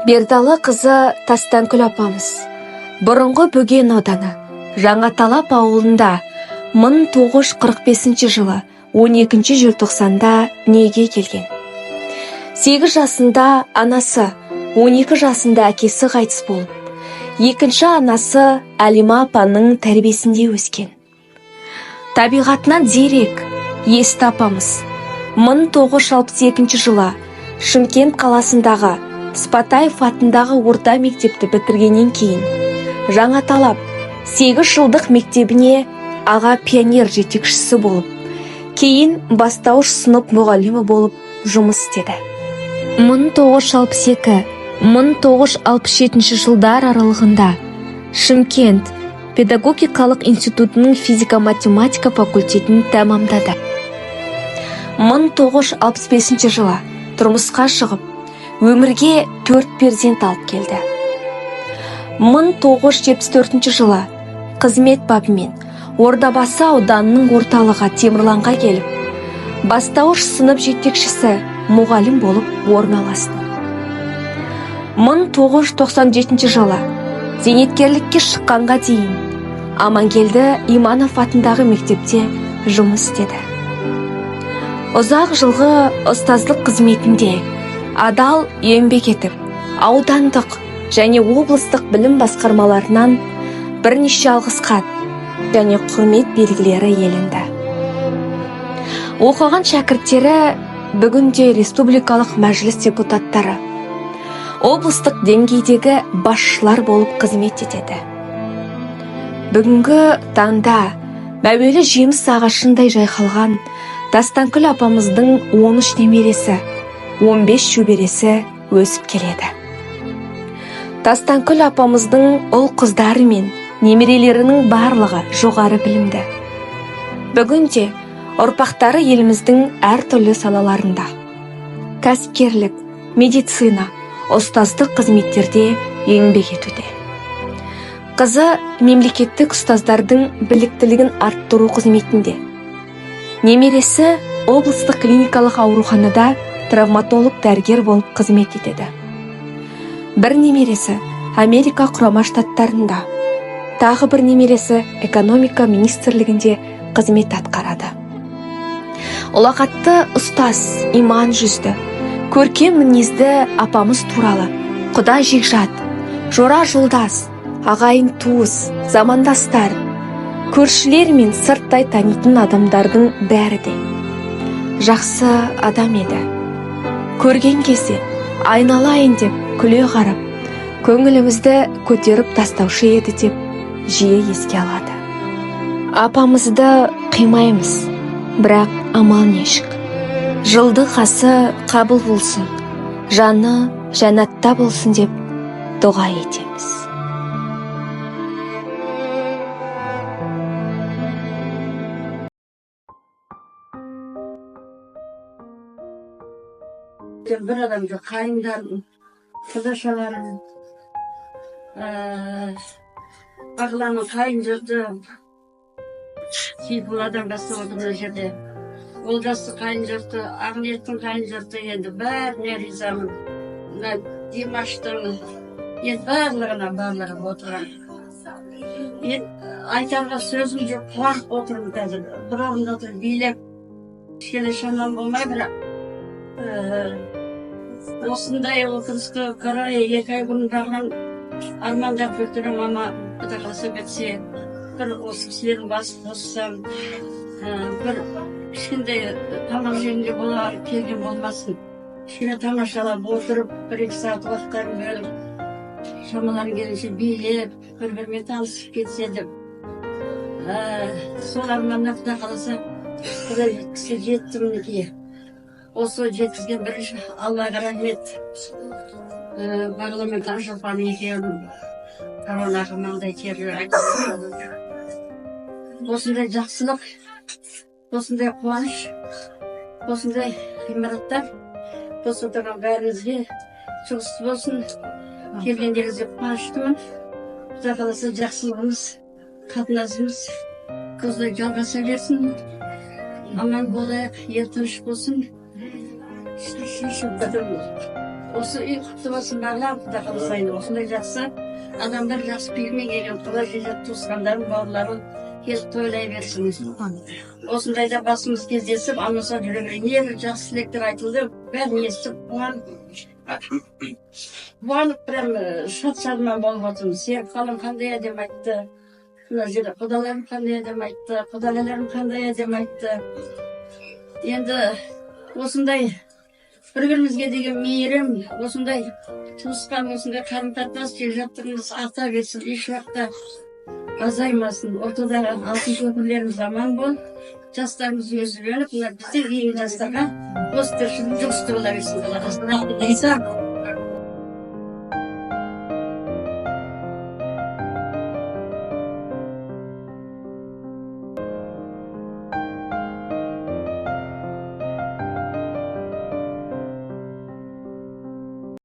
Бердалы қызы Тастанкүл апамыз. Бұрынғы Бөген ауданы Жаңаталап ауылында 1945 жылы 12 желтоқсанда дүниеге келген. 8 жасында анасы, 12 жасында әкесі қайтыс болып, екінші анасы Әлима апаның тәрбиесінде өскен. Табиғатынан зерек Есті апамыз 1962 жылы Шымкент қаласындағы Спатаев атындағы орта мектепті бітіргеннен кейін Жаңаталап 8 жылдық мектебіне аға пионер жетекшісі болып, кейін бастауыш сынып мұғалімі болып жұмыс істеді. 1962-1967 жылдар аралығында Шымкент педагогикалық институтының физика-математика факультетін тәмамдады. 1965 жылы тұрмысқа шығып, өмірге 4 перзент алып келді. 1974 жылы қызмет бабымен Ордабасы ауданының орталығы Темірланға келіп, бастауыш сынып жетекшісі мұғалім болып орналасты. 1997 жылы зейнеткерлікке шыққанға дейін Амангелді Иманов атындағы мектепте жұмыс істеді. Ұзақ жылғы ұстаздық қызметінде адал еңбек етіп, аудандық және облыстық білім басқармаларынан бірнеше алғыс хат және құрмет белгілері иеленді. Оқыған шәкірттері бүгінде республикалық мәжіліс депутаттары, облыстық деңгейдегі басшылар болып қызмет етеді. Бүгінгі таңда мәуелі жеміс ағашындай жайқалған Тастанкүл апамыздың 13 немересі, 15 шөбересі өсіп келеді. Тастанкүл апамыздың ұл қыздары мен немерелерінің барлығы жоғары білімді. Бүгінде ұрпақтары еліміздің әртүрлі салаларында кәсіпкерлік, медицина, ұстаздық қызметтерде еңбек етуде. Қызы мемлекеттік ұстаздардың біліктілігін арттыру қызметінде. Немересі облыстық клиникалық ауруханада травматолог дәрігер болып қызмет етеді. Бір немересі Америка құрама штаттарында, тағы бір немересі экономика министрлігінде қызмет атқарады. Ұлағатты ұстаз, иман жүзді, көркем мінезді апамыз туралы құда жекжат, жора жолдас, ағайын туыс, замандастар, көршілер мен сырттай танитын адамдардың бәрі де жақсы адам еді. Көрген кезде айналайын деп күле қарап, көңілімізді көтеріп тастаушы еді деп жиі еске алады. Апамызды қимаймыз, бірақ амал нешік. Жылды қасы қабыл болсын, жаны жәннатта болсын деп дұға етеміз. Bir adamda kayınlarım, kıdaşalarım, ağlamı kayıncırdım. Bu adam bası olduğunu jerde. Olcası kayıncırdı, Ahmet'in kayıncırdı endi. Bärine rizamın. Dimaş'tın, bağlarına oturan. Aytarga sözüm yok, kuanıp oturum dedi. Birovunda oturup biylep, kişiyle şanlan olmay bırak. Осындай оқырысты қарай 2 ай бұрын бағынан армандап өтірім, ама құда қаласа бәтсе, бір осы кісілердің басы қоссам, бір кішкентай тамақ жөнінде бола келген болмасын. Кішкене тамашалап отырып, 1-2 сағат уақыттарын бөліп, шамаларын келінше билеп, бір-бірімен танысып кетсе деп. Сол арманына құда қаласа, құда жеткісі жеттім мінекей. Осы жеткізген бірінші Аллаға рахмет. Бағылымен Таңшолпан екеуін коронаға маңдай терлі айтып. Осындай жақсылық, осындай қуаныш, осындай ғимараттар, осы отырған бәріңізге жұғысты болсын. Келгендеріңізге қуаныштымын. Құда қаласа жақсылығымыз, қатынасымыз көзді жалғаса берсін. Аман болайық, ел тыныш болсын. осы үй құтты болсын бағлан құда қаласайын. Осындай жақсы адамдар жақсы пейілмен келген құда жезет туысқандарым, бауырларым келіп тойлай берсін. Осындайда басымыз кездесіп, анаса жүре не бір жақсы тілектер айтылды, бәрін естіп, қуанып прям шат-шадыман болып отырмыз. Серік қалам қандай әдем айтты, мына жерде құдаларым қандай әдем айтты, құдаларым қандай әдем айтты. Енді осындай бір-бірімізге деген мейірім, осындай туысқан, осындай қарым-қатынас жаттығымыз арта берсін, еш уақытта азаймасын. Ортадағы алтын көпірлеріміз аман бол, жастарымыз өзі өніп, мына біздің ең жастарға осы тіршілік жұмысты бола берсін.